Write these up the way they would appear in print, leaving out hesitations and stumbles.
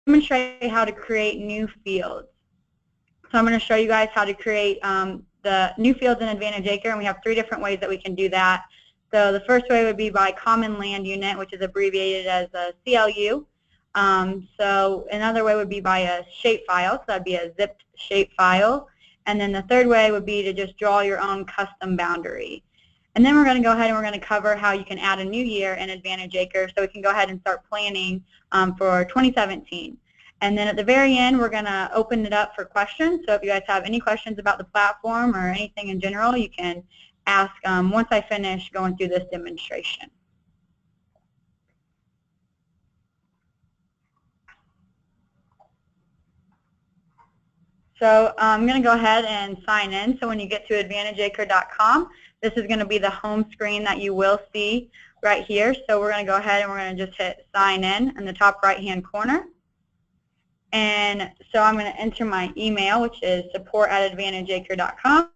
demonstrate how to create new fields. So I'm going to show you guys how to create the new fields in Advantage Acre, and we have 3 different ways that we can do that. So the first way would be by Common Land Unit, which is abbreviated as a CLU. So another way would be by a shapefile, so that would be a zipped shapefile. And then the third way would be to just draw your own custom boundary. And then we're going to go ahead and we're going to cover how you can add a new year in Advantage Acre, so we can go ahead and start planning for 2017. And then at the very end, we're going to open it up for questions. So if you guys have any questions about the platform or anything in general, you can ask once I finish going through this demonstration. So I'm going to go ahead and sign in. So when you get to AdvantageAcre.com, this is going to be the home screen that you will see right here. So we're going to go ahead and we're going to just hit sign in the top right-hand corner. And so I'm going to enter my email, which is support@AdvantageAcre.com.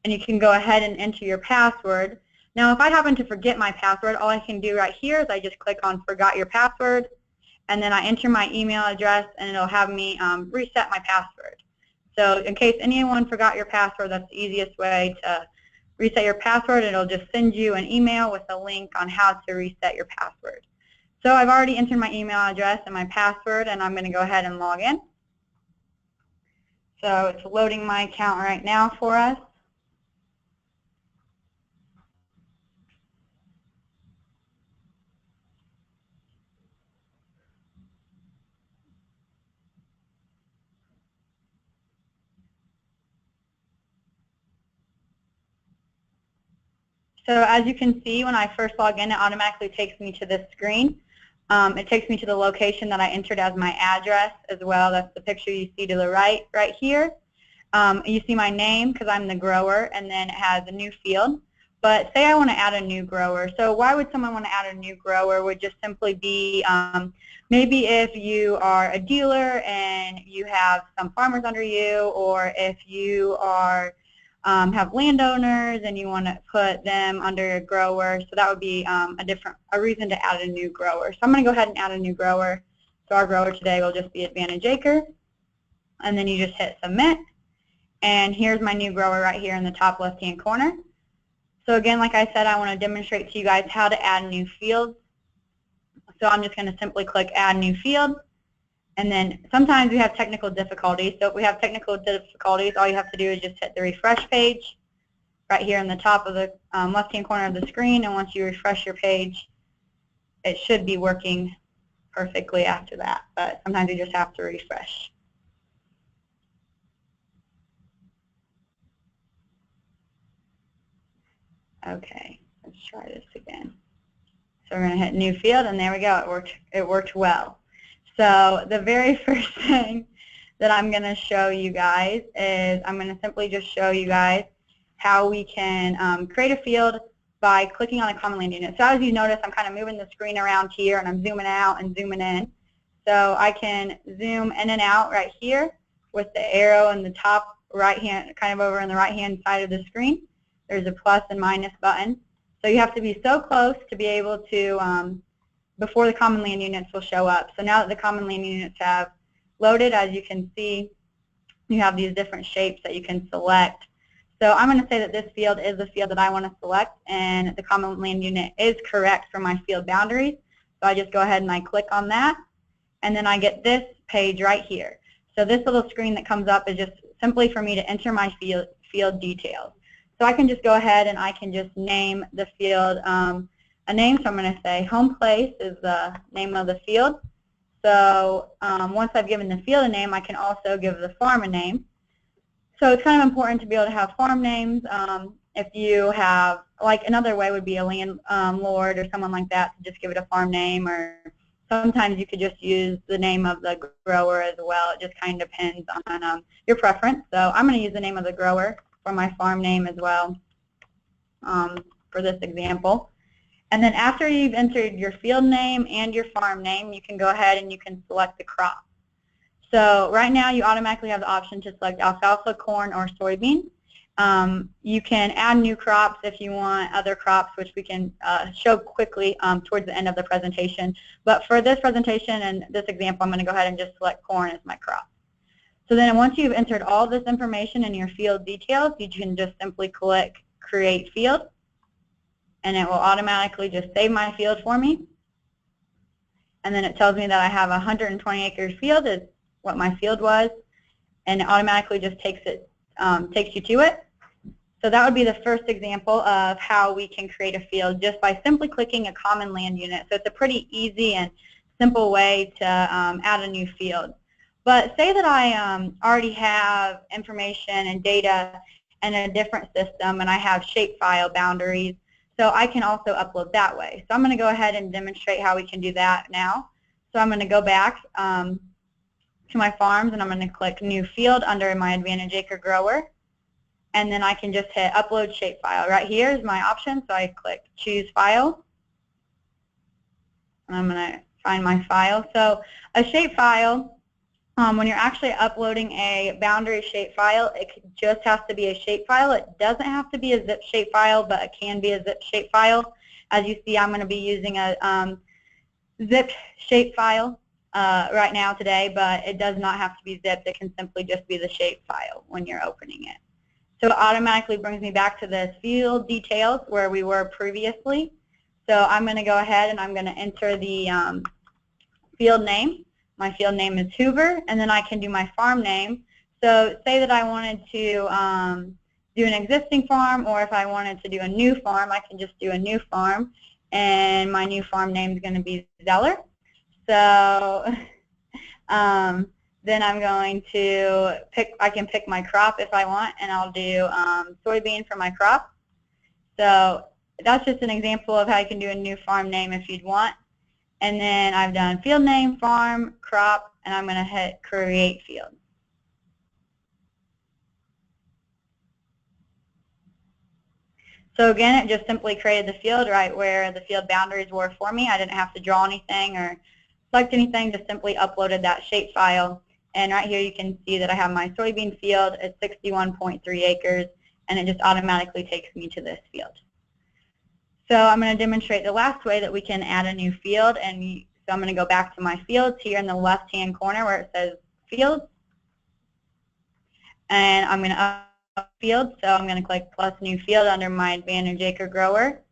And you can go ahead and enter your password. Now, if I happen to forget my password, all I can do right here is I just click on Forgot Your Password, and then I enter my email address, and it'll have me reset my password. So in case anyone forgot your password, that's the easiest way to reset your password. It'll just send you an email with a link on how to reset your password. So I've already entered my email address and my password, and I'm going to go ahead and log in. So it's loading my account right now for us. So as you can see, when I first log in, it automatically takes me to this screen. It takes me to the location that I entered as my address as well. That's the picture you see to the right here. You see my name because I'm the grower, and then it has a new field. But say I want to add a new grower. So why would someone want to add a new grower? Would just simply be maybe if you are a dealer and you have some farmers under you, or if you are have landowners and you want to put them under a grower. So that would be a reason to add a new grower. So I'm going to go ahead and add a new grower. So our grower today will just be Advantage Acre. And then you just hit submit. And here's my new grower right here in the top left-hand corner. So again, like I said, I want to demonstrate to you guys how to add new fields. So I'm just going to simply click Add New Field. And then sometimes we have technical difficulties. So if we have technical difficulties, all you have to do is just hit the refresh page right here in the top of the left-hand corner of the screen. And once you refresh your page, it should be working perfectly after that. But sometimes you just have to refresh. Okay, let's try this again. So we're going to hit New Field, and there we go. It worked well. So the very first thing that I'm going to show you guys is I'm going to simply just show you guys how we can create a field by clicking on a Common Land Unit. So as you notice, I'm kind of moving the screen around here, and I'm zooming out and zooming in. So I can zoom in and out right here with the arrow in the top right hand, kind of over on the right hand side of the screen. There's a plus and minus button. So you have to be so close to be able to before the Common Land Units will show up. So now that the Common Land Units have loaded, as you can see, you have these different shapes that you can select. So I'm going to say that this field is the field that I want to select, and the Common Land Unit is correct for my field boundaries. So I just go ahead and I click on that, and then I get this page right here. So this little screen that comes up is just simply for me to enter my field details. So I can just go ahead and I can just name the field a name. So I'm going to say Home Place is the name of the field. So once I've given the field a name, I can also give the farm a name. So it's kind of important to be able to have farm names. If you have, like another way would be a landlord or someone like that, to just give it a farm name, or sometimes you could just use the name of the grower as well. It just kind of depends on your preference. So I'm going to use the name of the grower for my farm name as well for this example. And then after you've entered your field name and your farm name, you can go ahead and you can select the crop. So right now you automatically have the option to select alfalfa, corn, or soybean. You can add new crops if you want other crops, which we can show quickly towards the end of the presentation. But for this presentation and this example, I'm going to go ahead and just select corn as my crop. So then once you've entered all this information in your field details, you can just simply click Create Field, and it will automatically just save my field for me. And then it tells me that I have 120 acres field is what my field was, and it automatically just takes you to it. So that would be the first example of how we can create a field just by simply clicking a common land unit. So it's a pretty easy and simple way to add a new field. But say that I already have information and data in a different system and I have shapefile boundaries, so I can also upload that way. So I'm going to go ahead and demonstrate how we can do that now. So I'm going to go back to my farms, and I'm going to click New Field under my Advantage Acre grower. And then I can just hit Upload Shapefile. Right here is my option, so I click Choose File. And I'm going to find my file. So a shapefile, when you're actually uploading a boundary shapefile, it just has to be a shapefile. It doesn't have to be a zip shapefile, but it can be a zip shapefile. As you see, I'm going to be using a zip shapefile right now today, but it does not have to be zipped. It can simply just be the shapefile when you're opening it. So it automatically brings me back to the field details where we were previously. So I'm going to go ahead and I'm going to enter the field name. My field name is Hoover, and then I can do my farm name. So say that I wanted to do an existing farm, or if I wanted to do a new farm, I can just do a new farm, and my new farm name is going to be Zeller. So then I'm going to I can pick my crop if I want, and I'll do soybean for my crop. So that's just an example of how you can do a new farm name if you'd want. And then I've done field name, farm, crop, and I'm going to hit Create Field. So again, it just simply created the field right where the field boundaries were for me. I didn't have to draw anything or select anything, just simply uploaded that shapefile. And right here you can see that I have my soybean field at 61.3 acres, and it just automatically takes me to this field. So I'm going to demonstrate the last way that we can add a new field, and so I'm going to go back to my fields here in the left-hand corner where it says Fields, and I'm going to up field, so I'm going to click plus New Field under my Advantage Acre grower,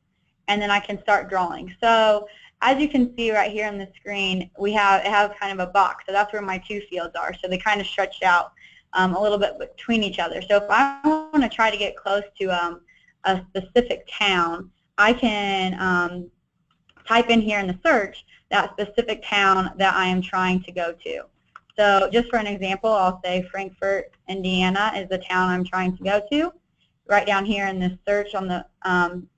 and then I can start drawing. So as you can see right here on the screen, it has kind of a box, so that's where my two fields are. So they kind of stretch out a little bit between each other. So if I want to try to get close to a specific town, I can type in here in the search that specific town that I am trying to go to. So just for an example, I'll say Frankfort, Indiana is the town I'm trying to go to. Right down here in this search on the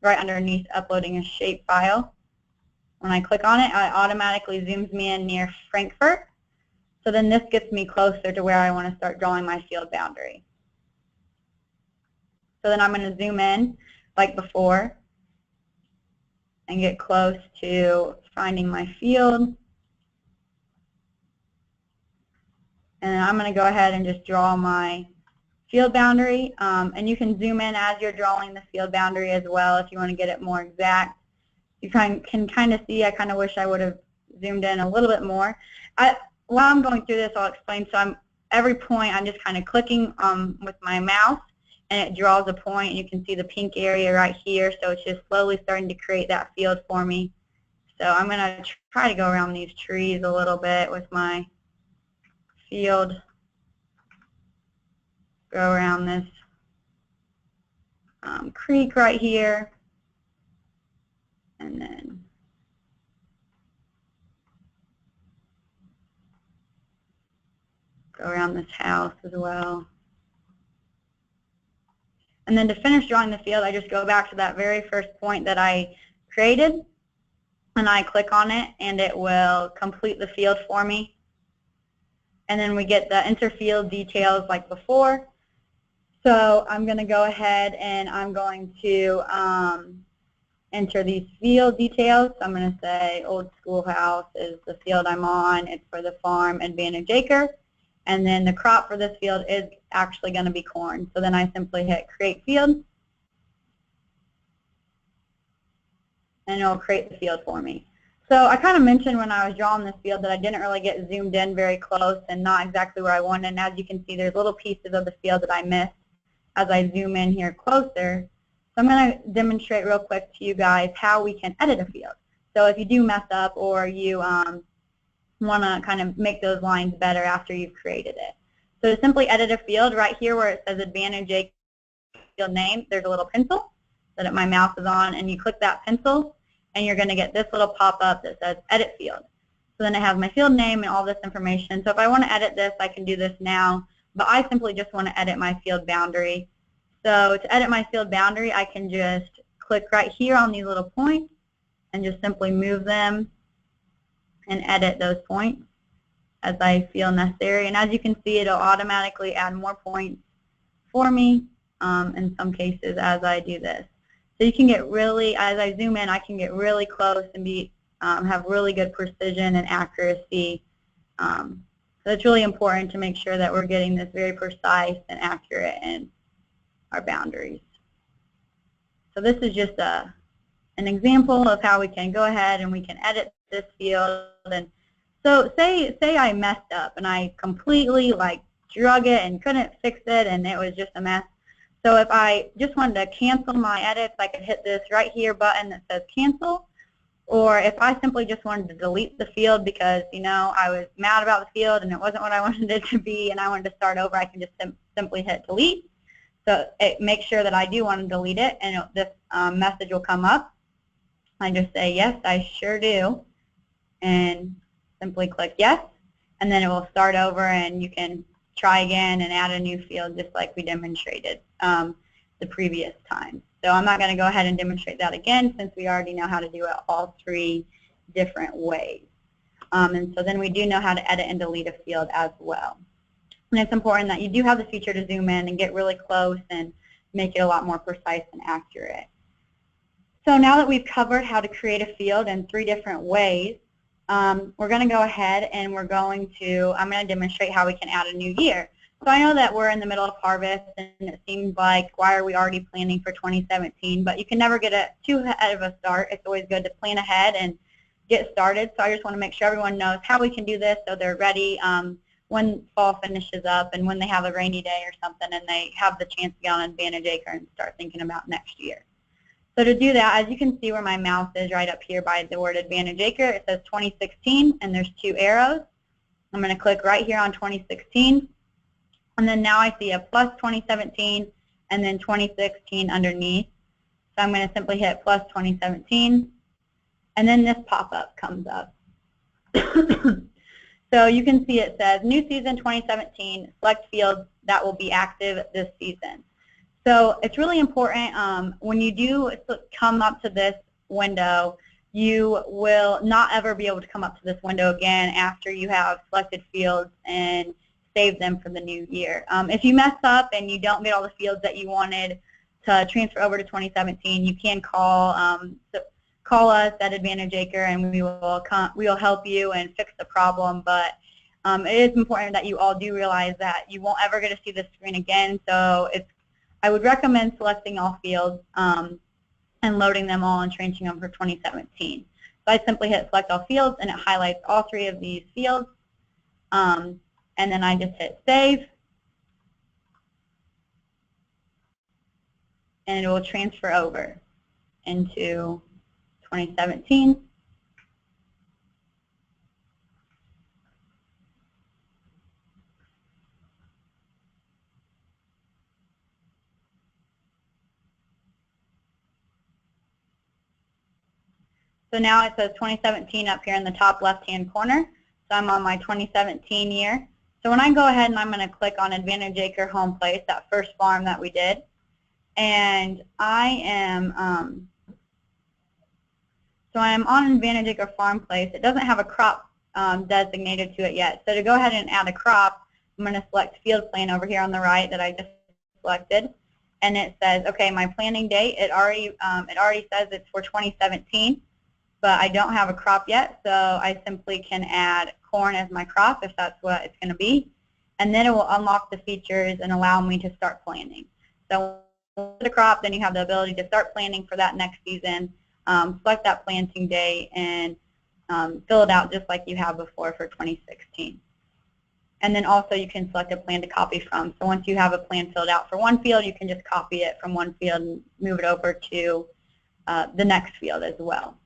right underneath uploading a shapefile. When I click on it, it automatically zooms me in near Frankfort. So then this gets me closer to where I want to start drawing my field boundary. So then I'm going to zoom in like before and get close to finding my field. And I'm going to go ahead and just draw my field boundary. And you can zoom in as you're drawing the field boundary as well if you want to get it more exact. You can kind of see, I kind of wish I would have zoomed in a little bit more. While I'm going through this, I'll explain. So every point I'm just kind of clicking with my mouse, and it draws a point. You can see the pink area right here, so it's just slowly starting to create that field for me. So I'm going to try to go around these trees a little bit with my field, go around this creek right here, and then go around this house as well. And then to finish drawing the field, I just go back to that very first point that I created, and I click on it, and it will complete the field for me. And then we get the enter field details like before. So I'm going to go ahead and I'm going to enter these field details. So I'm going to say Old Schoolhouse is the field I'm on. It's for the farm Advantage Acre. and then the crop for this field is actually going to be corn. So then I simply hit create field, and it'll create the field for me. So I kind of mentioned when I was drawing this field that I didn't really get zoomed in very close and not exactly where I wanted. And as you can see, there's little pieces of the field that I missed as I zoom in here closer. So I'm going to demonstrate real quick to you guys how we can edit a field. So if you do mess up or you want to kind of make those lines better after you've created it. So to simply edit a field, right here where it says Advantage Acre field name, there's a little pencil that my mouse is on, and you click that pencil, and you're going to get this little pop-up that says Edit Field. So then I have my field name and all this information. So if I want to edit this, I can do this now, but I simply just want to edit my field boundary. So to edit my field boundary, I can just click right here on these little points and just simply move them and edit those points as I feel necessary. And as you can see, it'll automatically add more points for me in some cases as I do this. So you can get really, as I zoom in, I can get really close and have really good precision and accuracy. So it's really important to make sure that we're getting this very precise and accurate in our boundaries. So this is just an example of how we can go ahead and we can edit this field. And so say I messed up and I completely drug it and couldn't fix it and it was just a mess. So if I just wanted to cancel my edits, I could hit this right here button that says cancel. Or if I simply just wanted to delete the field because, I was mad about the field and it wasn't what I wanted it to be and I wanted to start over, I can just simply hit delete. So it makes sure that I do want to delete it, and this message will come up. I just say, yes, I sure do, and simply click yes, and then it will start over and you can try again and add a new field just like we demonstrated the previous time. So I'm not going to go ahead and demonstrate that again since we already know how to do it all three different ways. And so then we do know how to edit and delete a field as well. And it's important that you do have the feature to zoom in and get really close and make it a lot more precise and accurate. So now that we've covered how to create a field in three different ways, we're going to go ahead and I'm going to demonstrate how we can add a new year. So I know that we're in the middle of harvest and it seems like, why are we already planning for 2017? But you can never get too ahead of a start. It's always good to plan ahead and get started. So I just want to make sure everyone knows how we can do this so they're ready when fall finishes up and when they have a rainy day or something and they have the chance to get on Advantage Acre and start thinking about next year. So to do that, as you can see where my mouse is right up here by the word Advantage Acre, it says 2016 and there's two arrows. I'm going to click right here on 2016, and then now I see a plus 2017 and then 2016 underneath. So I'm going to simply hit plus 2017, and then this pop-up comes up. So you can see it says new season 2017, select fields that will be active this season. So it's really important when you do come up to this window, you will not ever be able to come up to this window again after you have selected fields and saved them for the new year. If you mess up and you don't get all the fields that you wanted to transfer over to 2017, you can call us at Advantage Acre and we will help you and fix the problem. But it is important that you all do realize that you won't ever get to see this screen again. So I would recommend selecting all fields and loading them all and transferring them for 2017. So I simply hit select all fields and it highlights all three of these fields. And then I just hit save. And it will transfer over into 2017. So now it says 2017 up here in the top left-hand corner. So I'm on my 2017 year. So when I go ahead and I'm going to click on Advantage Acre Home Place, that first farm that we did, and I am on Advantage Acre Farm Place. It doesn't have a crop designated to it yet. So to go ahead and add a crop, I'm going to select Field Plan over here on the right that I just selected, and it says, okay, my planting date. It already says it's for 2017. But I don't have a crop yet, so I simply can add corn as my crop if that's what it's going to be. and then it will unlock the features and allow me to start planning. So the crop, then you have the ability to start planning for that next season, select that planting date, and fill it out just like you have before for 2016. And then also you can select a plan to copy from. So once you have a plan filled out for one field, you can just copy it from one field and move it over to the next field as well.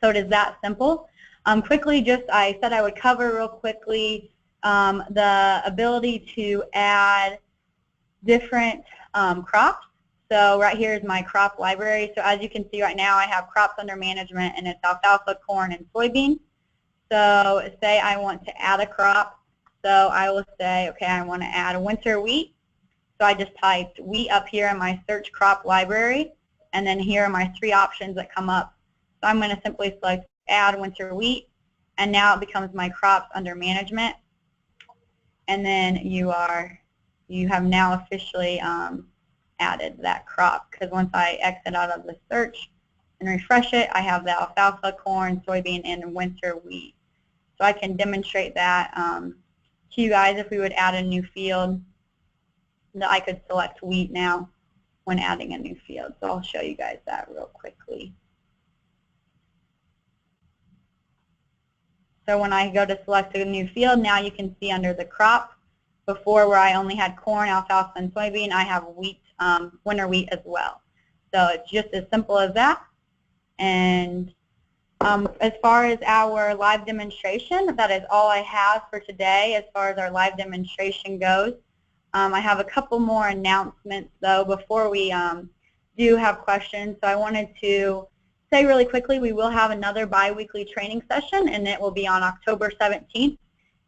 So it is that simple. Quickly, I said I would cover real quickly the ability to add different crops. So right here is my crop library. So as you can see right now, I have crops under management, and it's alfalfa, corn, and soybean. So say I want to add a crop. So I will say, okay, I want to add a winter wheat. So I just typed wheat up here in my search crop library, and then here are my 3 options that come up. So I'm going to simply select add winter wheat, and now it becomes my crops under management. And then you have now officially added that crop, because once I exit out of the search and refresh it, I have the alfalfa, corn, soybean, and winter wheat. So I can demonstrate that to you guys if we would add a new field, that I could select wheat now when adding a new field. So I'll show you guys that real quickly. So when I go to select a new field, now you can see under the crop, before where I only had corn, alfalfa, and soybean, I have wheat, winter wheat as well. So it's just as simple as that. And as far as our live demonstration, that is all I have for today as far as our live demonstration goes. I have a couple more announcements, though, before we do have questions. So I wanted to say really quickly, we will have another bi-weekly training session, and it will be on October 17th.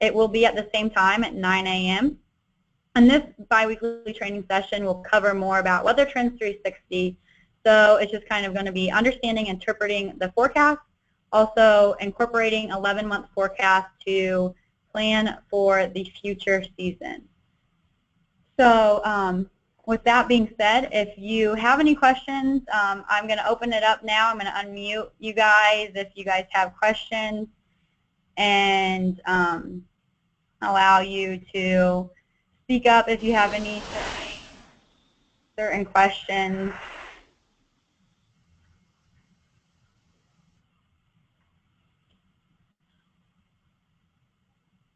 It will be at the same time at 9 a.m. And this bi-weekly training session will cover more about Weather Trends 360. So it's just kind of going to be understanding, interpreting the forecast, also incorporating 11-month forecast to plan for the future season. So with that being said, if you have any questions, I'm going to open it up now. I'm going to unmute you guys if you guys have questions, and allow you to speak up if you have any certain questions.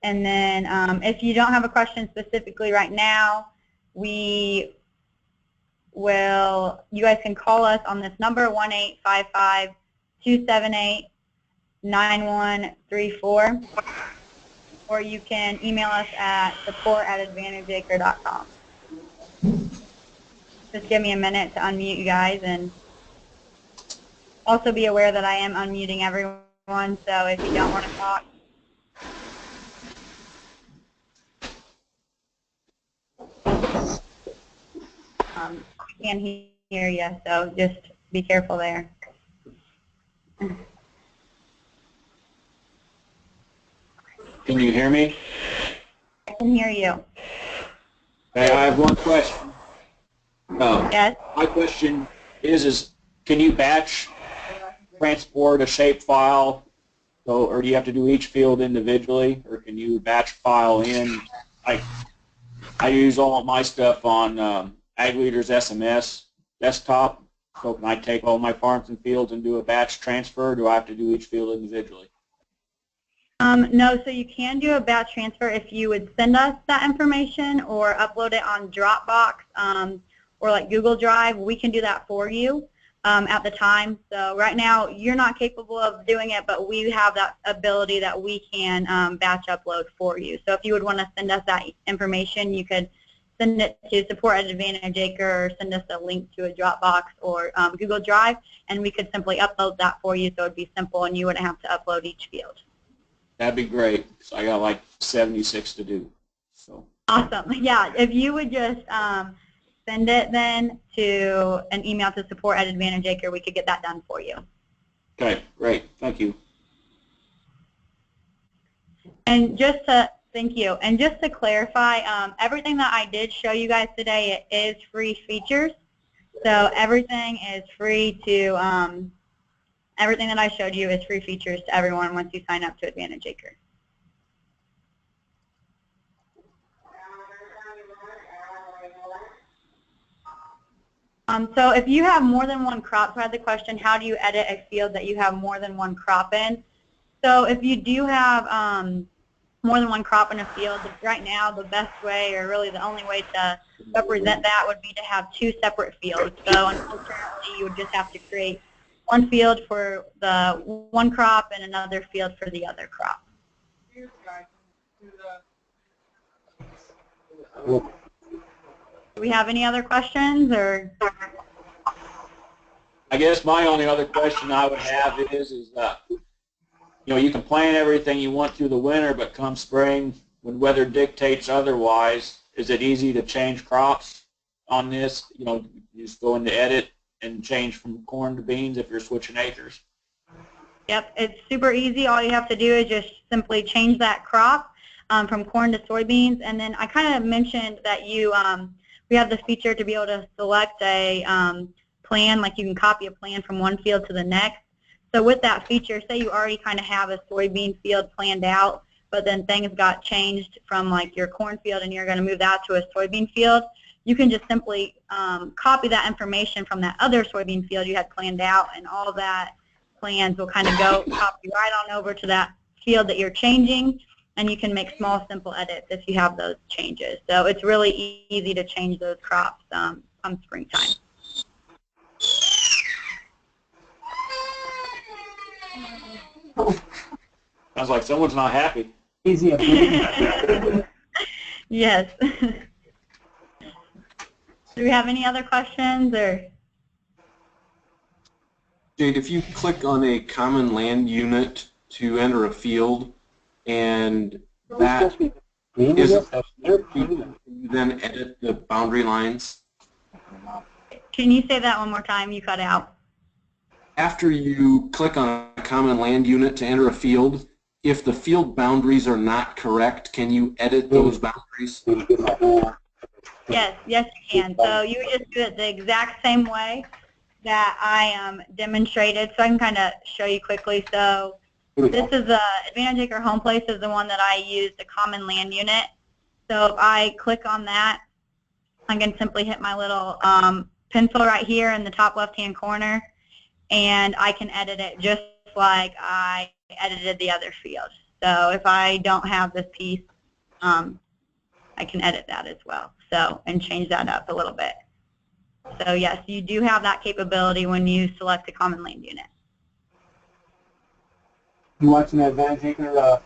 And then if you don't have a question specifically right now, you guys can call us on this number, 1-855-278-9134, or you can email us at support@advantageacre.com. Just give me a minute to unmute you guys, and also be aware that I am unmuting everyone, so if you don't want to talk, I can't hear you, so just be careful there. Can you hear me? I can hear you. Hey, I have one question. Yes? My question is can you batch transport a shapefile, or do you have to do each field individually, or can you batch file in? I use all of my stuff on Ag Leaders SMS desktop, so can I take all my farms and fields and do a batch transfer, or do I have to do each field individually? No, so you can do a batch transfer if you would send us that information or upload it on Dropbox or like Google Drive. We can do that for you at the time. So right now you're not capable of doing it, but we have that ability that we can batch upload for you. So if you would want to send us that information, you could send it to support@AdvantageAcre, or send us a link to a Dropbox or Google Drive, and we could simply upload that for you, so it would be simple and you wouldn't have to upload each field. That'd be great. So I got like 76 to do. So awesome. Yeah, if you would just send it then to an email to support@AdvantageAcre, we could get that done for you. Okay, great. Thank you. And just to thank you. And just to clarify, everything that I did show you guys today, it is free features. So everything is free to everything that I showed you is free features to everyone once you sign up to Advantage Acre. So if you have more than one crop, so I had the question, how do you edit a field that you have more than one crop in? So if you do have more than one crop in a field, right now the best way, or really the only way to represent that would be to have two separate fields. So unfortunately, you would just have to create one field for the one crop and another field for the other crop. Do we have any other questions, or? I guess my only other question I would have is you know, you can plant everything you want through the winter, but come spring, when weather dictates otherwise, is it easy to change crops on this? You know, you just go into edit and change from corn to beans if you're switching acres. Yep, it's super easy. All you have to do is just simply change that crop from corn to soybeans. And then I kind of mentioned that we have the feature to be able to select a plan, like you can copy a plan from one field to the next. So with that feature, say you already kind of have a soybean field planned out, but then things got changed from like your corn field and you're going to move that to a soybean field, you can just simply copy that information from that other soybean field you had planned out, and all of that plans will kind of go copy right on over to that field that you're changing, and you can make small, simple edits if you have those changes. So it's really easy to change those crops come springtime. Sounds like someone's not happy. Easy. Yes. Do we have any other questions, or? Jade, if you click on a common land unit to enter a field, and that is, you then edit the boundary lines. Can you say that one more time? You cut out. After you click on a common land unit to enter a field, if the field boundaries are not correct, can you edit those boundaries? Yes, yes you can. So you would just do it the exact same way that I demonstrated. So I can kind of show you quickly. So this is Advantage Acre Home Place is the one that I use, the common land unit. So if I click on that, I can simply hit my little pencil right here in the top left-hand corner, and I can edit it just like I edited the other field. So if I don't have this piece, I can edit that as well. So, and change that up a little bit. So yes, you do have that capability when you select a common land unit. You watching that Advantage Acre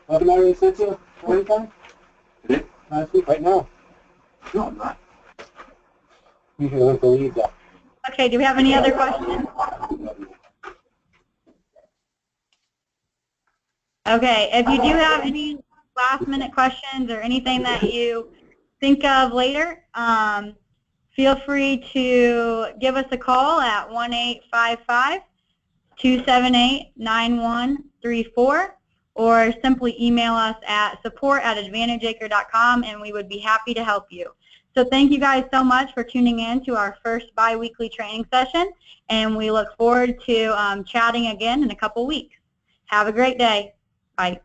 webinar they sent you anytime? Today? Last week, right now. No, I'm not. You can link the leads up. Okay, do we have any other questions? Okay, if you do have any last minute questions or anything that you think of later, feel free to give us a call at 1-855-278-9134, or simply email us at support@advantageacre.com, and we would be happy to help you. So thank you guys so much for tuning in to our first bi-weekly training session, and we look forward to chatting again in a couple weeks. Have a great day. Bye.